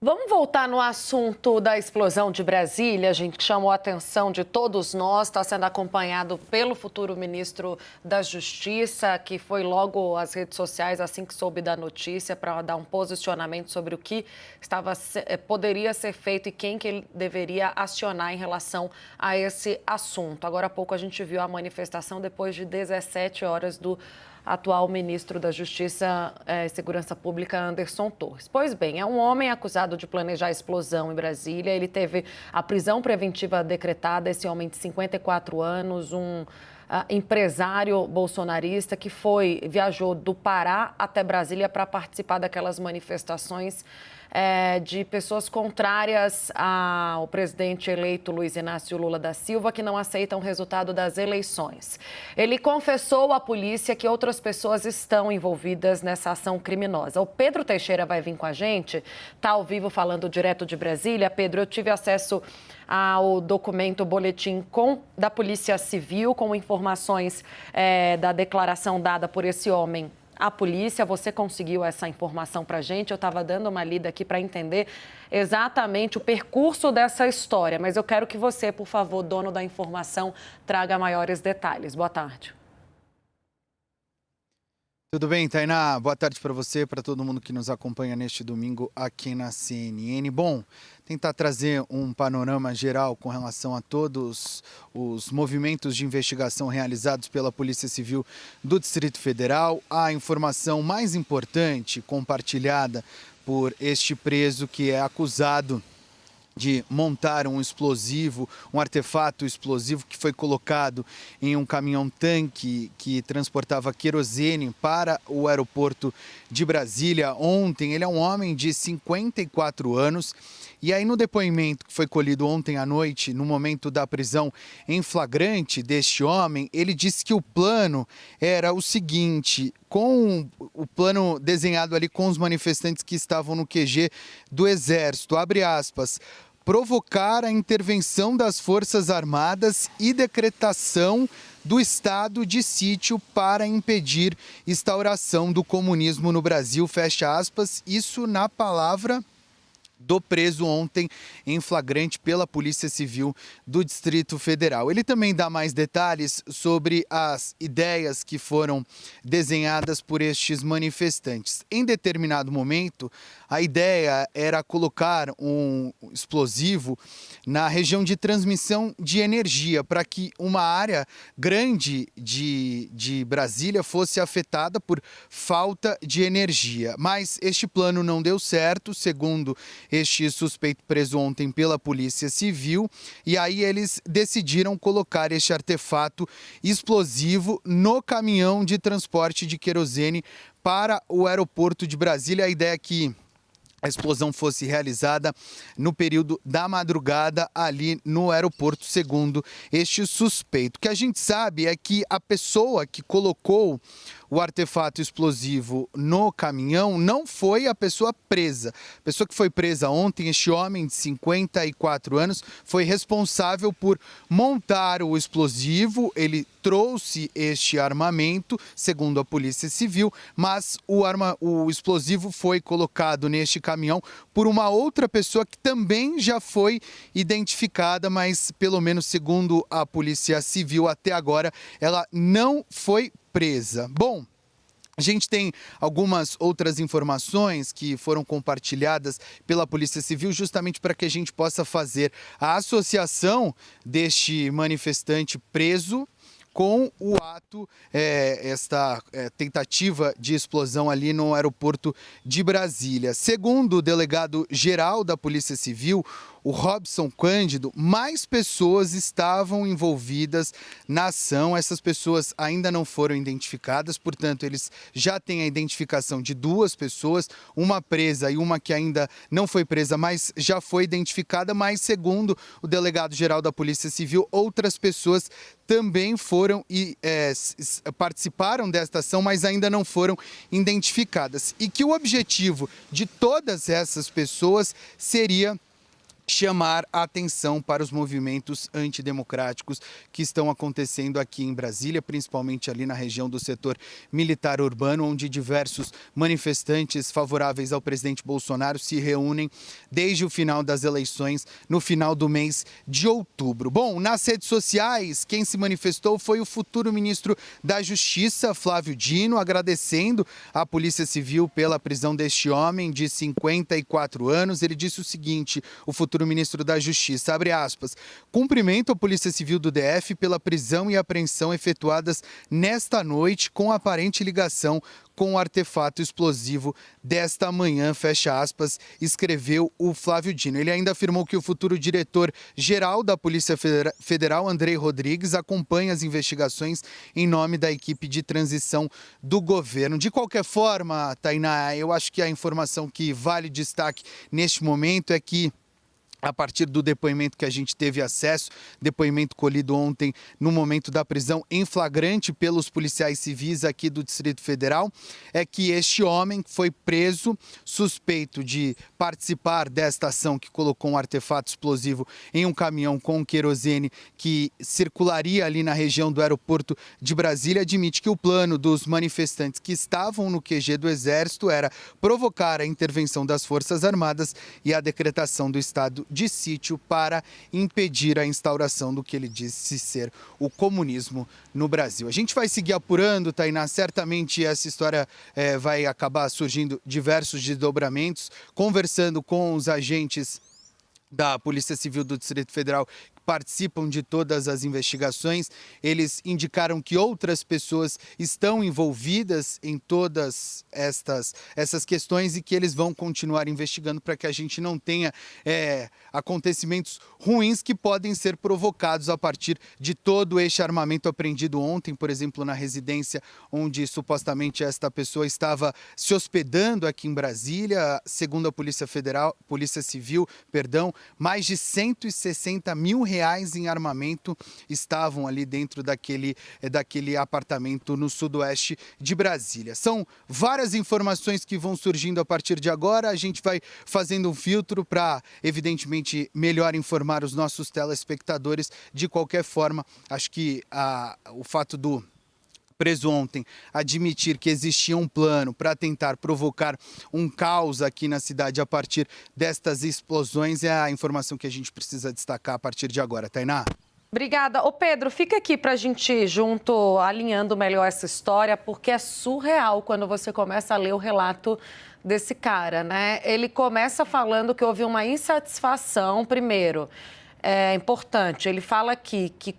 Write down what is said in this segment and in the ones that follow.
Vamos voltar no assunto da explosão de Brasília, gente, que chamou a atenção de todos nós, está sendo acompanhado pelo futuro ministro da Justiça, que foi logo às redes sociais assim que soube da notícia para dar um posicionamento sobre o que poderia ser feito e quem que ele deveria acionar em relação a esse assunto. Agora há pouco a gente viu a manifestação depois de 17 horas do atual ministro da Justiça e Segurança Pública, Anderson Torres. Pois bem, é um homem acusado de planejar a explosão em Brasília. Ele teve a prisão preventiva decretada, esse homem de 54 anos, empresário bolsonarista que viajou do Pará até Brasília para participar daquelas manifestações de pessoas contrárias ao presidente eleito Luiz Inácio Lula da Silva, que não aceitam o resultado das eleições. Ele confessou à polícia que outras pessoas estão envolvidas nessa ação criminosa. O Pedro Teixeira vai vir com a gente, está ao vivo falando direto de Brasília. Pedro, eu tive acesso ao documento, o boletim da Polícia Civil, com informações da declaração dada por esse homem à polícia. Você conseguiu essa informação para a gente? Eu estava dando uma lida aqui para entender exatamente o percurso dessa história, mas eu quero que você, por favor, dono da informação, traga maiores detalhes. Boa tarde. Tudo bem, Tainá? Boa tarde para você, para todo mundo que nos acompanha neste domingo aqui na CNN. Bom, tentar trazer um panorama geral com relação a todos os movimentos de investigação realizados pela Polícia Civil do Distrito Federal. A informação mais importante compartilhada por este preso que é acusado de montar um explosivo, um artefato explosivo que foi colocado em um caminhão-tanque que transportava querosene para o aeroporto de Brasília ontem. Ele é um homem de 54 anos e aí no depoimento que foi colhido ontem à noite, no momento da prisão em flagrante deste homem, ele disse que o plano era o seguinte: com o plano desenhado ali com os manifestantes que estavam no QG do Exército, abre aspas, provocar a intervenção das Forças Armadas e decretação do estado de sítio para impedir instauração do comunismo no Brasil, fecha aspas, isso na palavra do preso ontem em flagrante pela Polícia Civil do Distrito Federal. Ele também dá mais detalhes sobre as ideias que foram desenhadas por estes manifestantes. Em determinado momento, a ideia era colocar um explosivo na região de transmissão de energia para que uma área grande de Brasília fosse afetada por falta de energia. Mas este plano não deu certo, segundo este suspeito preso ontem pela Polícia Civil, e aí eles decidiram colocar este artefato explosivo no caminhão de transporte de querosene para o aeroporto de Brasília. A ideia é que a explosão fosse realizada no período da madrugada ali no aeroporto, segundo este suspeito. O que a gente sabe é que a pessoa que colocou o artefato explosivo no caminhão não foi a pessoa presa. A pessoa que foi presa ontem, este homem de 54 anos, foi responsável por montar o explosivo. Ele trouxe este armamento, segundo a Polícia Civil, mas o explosivo foi colocado neste caminhão por uma outra pessoa que também já foi identificada, mas pelo menos segundo a Polícia Civil, até agora ela não foi presa. Bom, a gente tem algumas outras informações que foram compartilhadas pela Polícia Civil justamente para que a gente possa fazer a associação deste manifestante preso com o ato, esta tentativa de explosão ali no aeroporto de Brasília. Segundo o delegado-geral da Polícia Civil, o Robson Cândido, mais pessoas estavam envolvidas na ação. Essas pessoas ainda não foram identificadas, portanto, eles já têm a identificação de duas pessoas, uma presa e uma que ainda não foi presa, mas já foi identificada. Mas, segundo o delegado-geral da Polícia Civil, outras pessoas também foram e participaram desta ação, mas ainda não foram identificadas. E que o objetivo de todas essas pessoas seria chamar a atenção para os movimentos antidemocráticos que estão acontecendo aqui em Brasília, principalmente ali na região do setor militar urbano, onde diversos manifestantes favoráveis ao presidente Bolsonaro se reúnem desde o final das eleições, no final do mês de outubro. Bom, nas redes sociais, quem se manifestou foi o futuro ministro da Justiça, Flávio Dino, agradecendo à Polícia Civil pela prisão deste homem de 54 anos. Ele disse o seguinte, o futuro ministro da Justiça, abre aspas, cumprimento a Polícia Civil do DF pela prisão e apreensão efetuadas nesta noite com aparente ligação com o artefato explosivo desta manhã, fecha aspas, escreveu o Flávio Dino. Ele ainda afirmou que o futuro diretor-geral da Polícia Federal, Andrei Rodrigues, acompanha as investigações em nome da equipe de transição do governo. De qualquer forma, Tainá, eu acho que a informação que vale destaque neste momento é que, a partir do depoimento que a gente teve acesso, depoimento colhido ontem no momento da prisão em flagrante pelos policiais civis aqui do Distrito Federal, é que este homem foi preso, suspeito de participar desta ação que colocou um artefato explosivo em um caminhão com querosene que circularia ali na região do aeroporto de Brasília, admite que o plano dos manifestantes que estavam no QG do Exército era provocar a intervenção das Forças Armadas e a decretação do estado de sítio para impedir a instauração do que ele disse ser o comunismo no Brasil. A gente vai seguir apurando, Tainá, certamente essa história vai acabar surgindo diversos desdobramentos, conversando com os agentes da Polícia Civil do Distrito Federal participam de todas as investigações. Eles indicaram que outras pessoas estão envolvidas em todas essas questões e que eles vão continuar investigando para que a gente não tenha acontecimentos ruins que podem ser provocados a partir de todo este armamento apreendido ontem, por exemplo, na residência onde supostamente esta pessoa estava se hospedando aqui em Brasília. Segundo a Polícia Civil, mais de 160 mil reais em armamento estavam ali dentro daquele apartamento no sudoeste de Brasília. São várias informações que vão surgindo a partir de agora. A gente vai fazendo um filtro para, evidentemente, melhor informar os nossos telespectadores. De qualquer forma, acho que o fato do preso ontem admitir que existia um plano para tentar provocar um caos aqui na cidade a partir destas explosões é a informação que a gente precisa destacar a partir de agora. Tainá? Obrigada. Ô Pedro, fica aqui para a gente ir junto, alinhando melhor essa história, porque é surreal quando você começa a ler o relato desse cara, né? Ele começa falando que houve uma insatisfação, primeiro. É importante, ele fala aqui que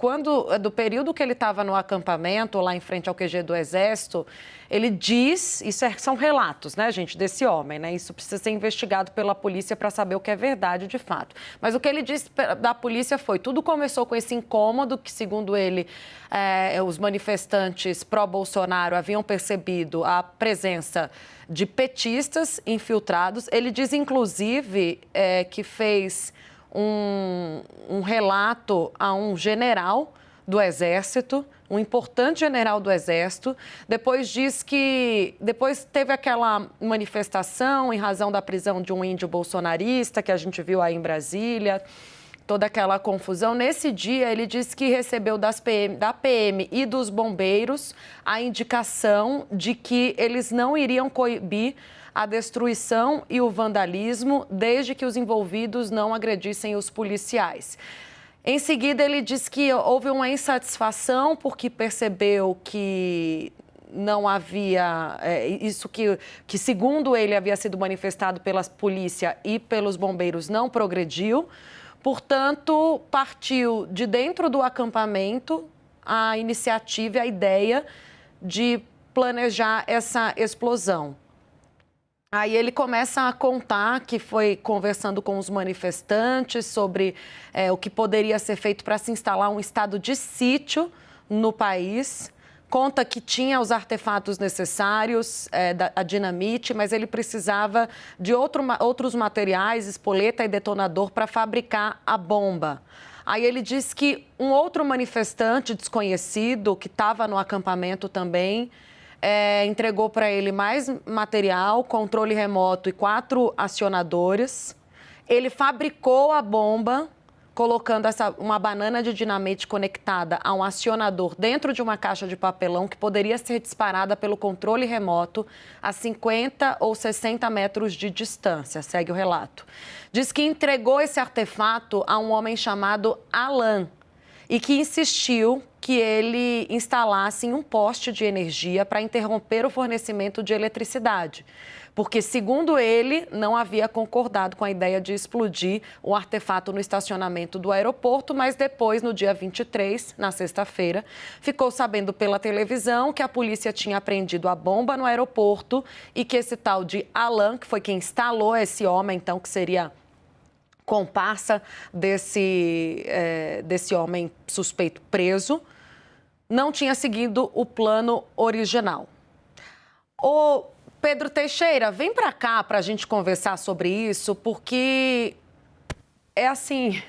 do período que ele estava no acampamento, lá em frente ao QG do Exército, ele diz, são relatos, né, gente, desse homem, né, isso precisa ser investigado pela polícia para saber o que é verdade de fato. Mas o que ele disse da polícia foi, tudo começou com esse incômodo que, segundo ele, os manifestantes pró-Bolsonaro haviam percebido a presença de petistas infiltrados. Ele diz, inclusive, que fez um relato a um general do Exército, um importante general do Exército. Depois teve aquela manifestação em razão da prisão de um índio bolsonarista que a gente viu aí em Brasília, toda aquela confusão. Nesse dia, ele disse que recebeu da PM e dos bombeiros a indicação de que eles não iriam coibir a destruição e o vandalismo, desde que os envolvidos não agredissem os policiais. Em seguida, ele diz que houve uma insatisfação porque percebeu que não havia isso que, segundo ele, havia sido manifestado pela polícia e pelos bombeiros, não progrediu. Portanto, partiu de dentro do acampamento a iniciativa e a ideia de planejar essa explosão. Aí ele começa a contar que foi conversando com os manifestantes sobre o que poderia ser feito para se instalar um estado de sítio no país. Conta que tinha os artefatos necessários, a dinamite, mas ele precisava de outros materiais, espoleta e detonador, para fabricar a bomba. Aí ele diz que um outro manifestante desconhecido, que estava no acampamento também, entregou para ele mais material, controle remoto e 4 acionadores. Ele fabricou a bomba colocando uma banana de dinamite conectada a um acionador dentro de uma caixa de papelão que poderia ser disparada pelo controle remoto a 50 ou 60 metros de distância, segue o relato. Diz que entregou esse artefato a um homem chamado Alan e que insistiu que ele instalasse em um poste de energia para interromper o fornecimento de eletricidade. Porque, segundo ele, não havia concordado com a ideia de explodir o artefato no estacionamento do aeroporto, mas depois, no dia 23, na sexta-feira, ficou sabendo pela televisão que a polícia tinha apreendido a bomba no aeroporto e que esse tal de Alan, que foi quem instalou esse homem, então, que seria comparsa desse homem suspeito preso, não tinha seguido o plano original. O Pedro Teixeira, vem para cá para a gente conversar sobre isso, porque é assim,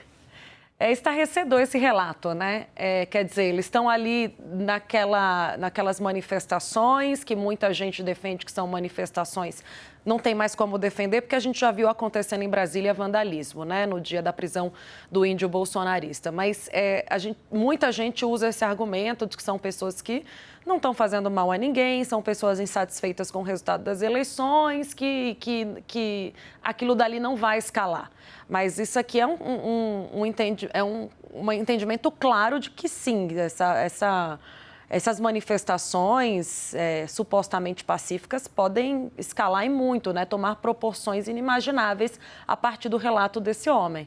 é estarrecedor esse relato, né? Quer dizer, eles estão ali naquelas manifestações que muita gente defende que são manifestações. Não tem mais como defender, porque a gente já viu acontecendo em Brasília vandalismo, né? No dia da prisão do índio bolsonarista. Mas muita gente usa esse argumento de que são pessoas que não estão fazendo mal a ninguém, são pessoas insatisfeitas com o resultado das eleições, que aquilo dali não vai escalar. Mas isso aqui é um entendimento claro de que sim, essas manifestações supostamente pacíficas podem escalar e muito, né? Tomar proporções inimagináveis a partir do relato desse homem.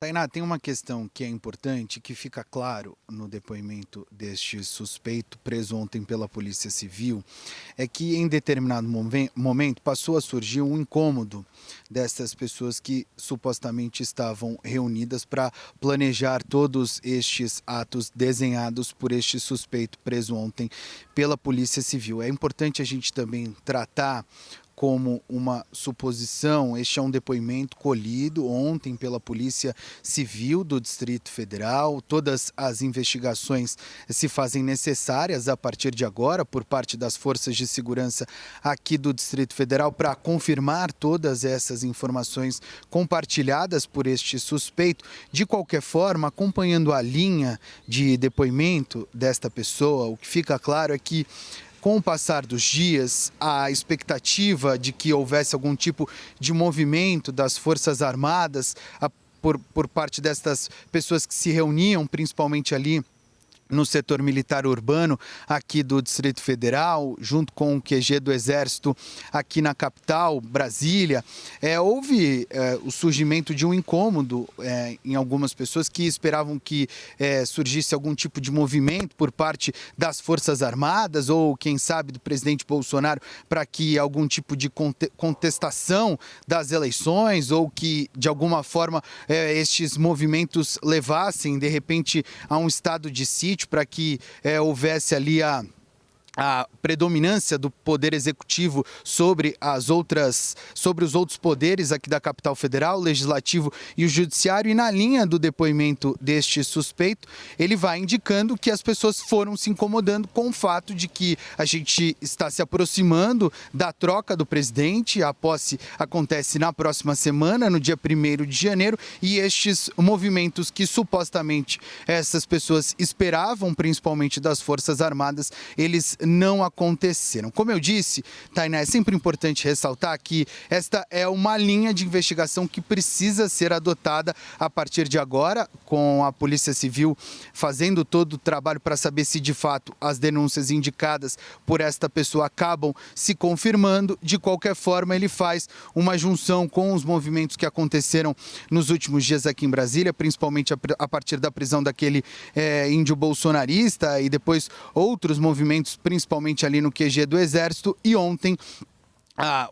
Tainá, tem uma questão que é importante, que fica claro no depoimento deste suspeito preso ontem pela Polícia Civil, é que em determinado momento passou a surgir um incômodo dessas pessoas que supostamente estavam reunidas para planejar todos estes atos desenhados por este suspeito preso ontem pela Polícia Civil. É importante a gente também tratar como uma suposição. Este é um depoimento colhido ontem pela Polícia Civil do Distrito Federal. Todas as investigações se fazem necessárias a partir de agora por parte das forças de segurança aqui do Distrito Federal para confirmar todas essas informações compartilhadas por este suspeito. De qualquer forma, acompanhando a linha de depoimento desta pessoa, o que fica claro é que com o passar dos dias, a expectativa de que houvesse algum tipo de movimento das Forças Armadas por parte destas pessoas que se reuniam, principalmente ali no setor militar urbano aqui do Distrito Federal, junto com o QG do Exército aqui na capital, Brasília, houve o surgimento de um incômodo em algumas pessoas que esperavam que surgisse algum tipo de movimento por parte das Forças Armadas ou, quem sabe, do presidente Bolsonaro para que algum tipo de contestação das eleições ou que, de alguma forma, estes movimentos levassem, de repente, a um estado de sítio para que houvesse ali a predominância do poder executivo sobre os outros poderes aqui da capital federal, o legislativo e o judiciário. E na linha do depoimento deste suspeito, ele vai indicando que as pessoas foram se incomodando com o fato de que a gente está se aproximando da troca do presidente. A posse acontece na próxima semana, no dia 1º de janeiro, e estes movimentos que supostamente essas pessoas esperavam, principalmente das Forças Armadas, eles não aconteceram. Como eu disse, Tainá, é sempre importante ressaltar que esta é uma linha de investigação que precisa ser adotada a partir de agora, com a Polícia Civil fazendo todo o trabalho para saber se de fato as denúncias indicadas por esta pessoa acabam se confirmando. De qualquer forma, ele faz uma junção com os movimentos que aconteceram nos últimos dias aqui em Brasília, principalmente a partir da prisão daquele índio bolsonarista e depois outros movimentos, principalmente ali no QG do Exército, e ontem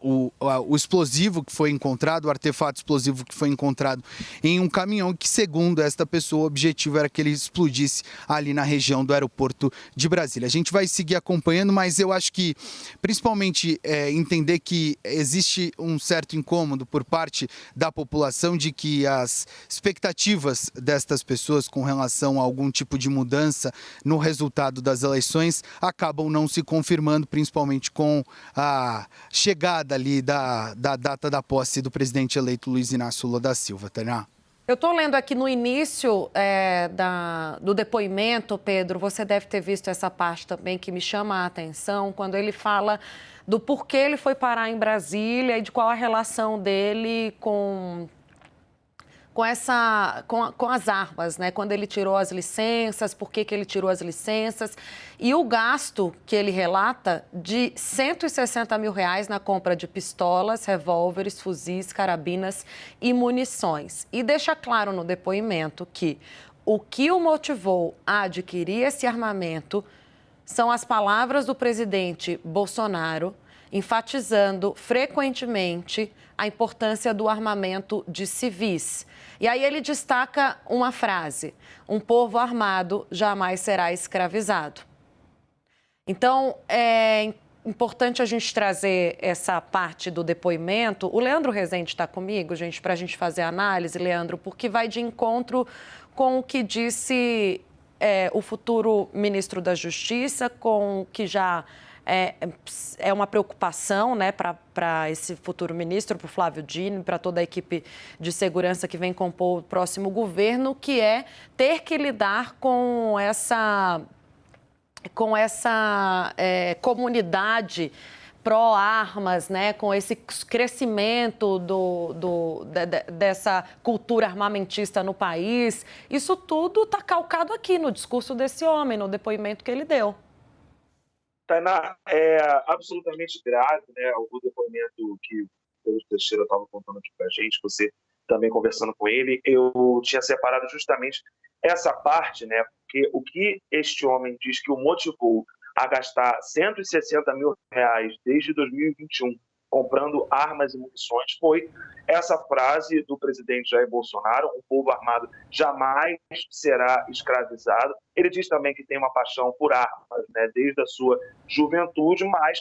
o explosivo que foi encontrado, o artefato explosivo que foi encontrado em um caminhão que, segundo esta pessoa, o objetivo era que ele explodisse ali na região do aeroporto de Brasília. A gente vai seguir acompanhando, mas eu acho que, principalmente, entender que existe um certo incômodo por parte da população de que as expectativas destas pessoas com relação a algum tipo de mudança no resultado das eleições acabam não se confirmando, principalmente com a chegada chegada ali da data da posse do presidente eleito Luiz Inácio Lula da Silva, Tainá? Eu estou lendo aqui no início do depoimento, Pedro, você deve ter visto essa parte também que me chama a atenção, quando ele fala do porquê ele foi parar em Brasília e de qual a relação dele com as armas, né? Quando ele tirou as licenças, por que ele tirou as licenças. E o gasto que ele relata de R$160 mil na compra de pistolas, revólveres, fuzis, carabinas e munições. E deixa claro no depoimento que o que o motivou a adquirir esse armamento são as palavras do presidente Bolsonaro, enfatizando frequentemente a importância do armamento de civis. E aí ele destaca uma frase: um povo armado jamais será escravizado. Então, é importante a gente trazer essa parte do depoimento. O Leandro Rezende está comigo, gente, para a gente fazer a análise, Leandro, porque vai de encontro com o que disse o futuro ministro da Justiça, com o que já é uma preocupação, né, para esse futuro ministro, para o Flávio Dino, para toda a equipe de segurança que vem compor o próximo governo, que é ter que lidar com essa comunidade pró-armas, né, com esse crescimento dessa cultura armamentista no país. Isso tudo está calcado aqui no discurso desse homem, no depoimento que ele deu. Tainá, é absolutamente grave, né, o depoimento que o Pedro Teixeira estava contando aqui para a gente, você também conversando com ele. Eu tinha separado justamente essa parte, né, porque o que este homem diz que o motivou a gastar R$160 mil desde 2021 comprando armas e munições foi essa frase do presidente Jair Bolsonaro: um povo armado jamais será escravizado. Ele diz também que tem uma paixão por armas, né, desde a sua juventude, mas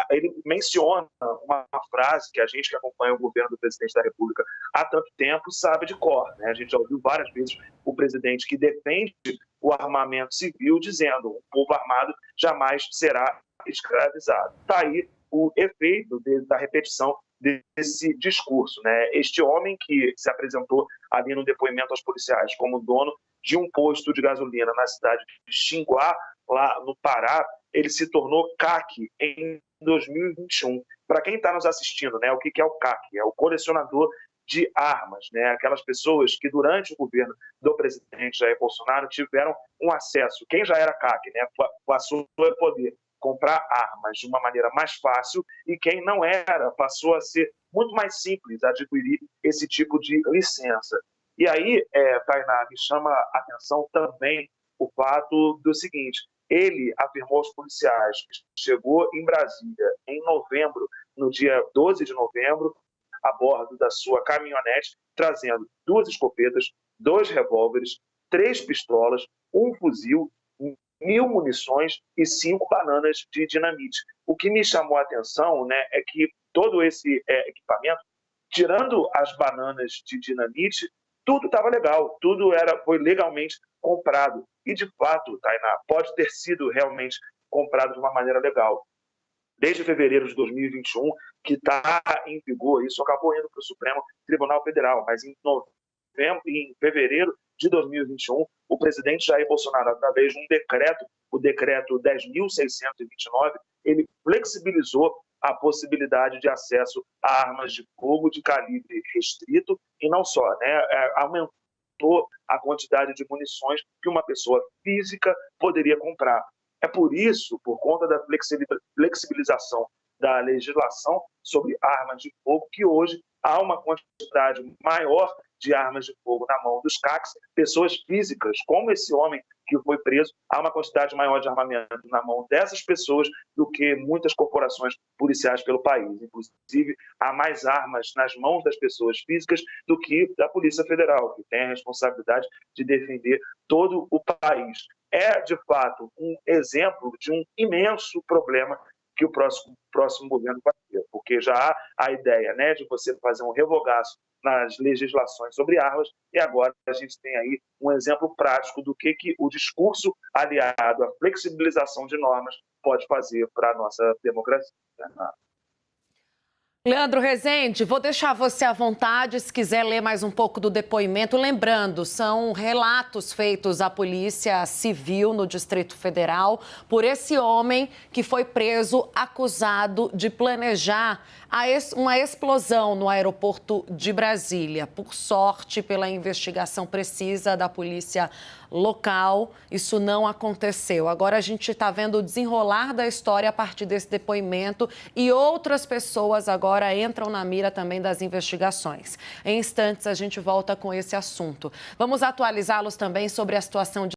ele menciona uma frase que a gente que acompanha o governo do presidente da República há tanto tempo sabe de cor, né? A gente já ouviu várias vezes o presidente que defende o armamento civil dizendo: um povo armado jamais será escravizado. Está aí o efeito da repetição desse discurso, né? Este homem que se apresentou ali no depoimento aos policiais como dono de um posto de gasolina na cidade de Xinguá, lá no Pará, ele se tornou CAC em 2021. Para quem está nos assistindo, né, o que é o CAC? É o colecionador de armas, né? Aquelas pessoas que durante o governo do presidente Jair Bolsonaro tiveram um acesso, quem já era CAC, né, passou a poder comprar armas de uma maneira mais fácil, e quem não era passou a ser muito mais simples adquirir esse tipo de licença. E aí, Tainá, me chama a atenção também o fato do seguinte: ele afirmou aos policiais que chegou em Brasília em novembro, no dia 12 de novembro, a bordo da sua caminhonete, trazendo 2 escopetas, 2 revólveres, 3 pistolas, um fuzil, 1.000 munições e 5 bananas de dinamite. O que me chamou a atenção, né, é que todo esse equipamento, tirando as bananas de dinamite, tudo estava legal, tudo foi legalmente comprado. E, de fato, Tainá, pode ter sido realmente comprado de uma maneira legal. Desde fevereiro de 2021, que está em vigor, isso acabou indo para o Supremo Tribunal Federal, mas em fevereiro de 2021, o presidente Jair Bolsonaro, através de um decreto, o decreto 10.629, ele flexibilizou a possibilidade de acesso a armas de fogo de calibre restrito, e não só, né, aumentou a quantidade de munições que uma pessoa física poderia comprar. É por isso, por conta da flexibilização da legislação sobre armas de fogo, que hoje há uma quantidade maior de armas de fogo na mão dos CACs, pessoas físicas, como esse homem que foi preso, há uma quantidade maior de armamento na mão dessas pessoas do que muitas corporações policiais pelo país. Inclusive, há mais armas nas mãos das pessoas físicas do que da Polícia Federal, que tem a responsabilidade de defender todo o país. É, de fato, um exemplo de um imenso problema que o próximo governo vai ter, porque já há a ideia, né, de você fazer um revogaço nas legislações sobre armas, e agora a gente tem aí um exemplo prático do que o discurso aliado à flexibilização de normas pode fazer para a nossa democracia. Leandro Rezende, vou deixar você à vontade se quiser ler mais um pouco do depoimento. Lembrando, são relatos feitos à Polícia Civil no Distrito Federal por esse homem que foi preso acusado de planejar uma explosão no aeroporto de Brasília. Por sorte, pela investigação precisa da polícia local, isso não aconteceu. Agora a gente está vendo o desenrolar da história a partir desse depoimento e outras pessoas agora entram na mira também das investigações. Em instantes a gente volta com esse assunto. Vamos atualizá-los também sobre a situação de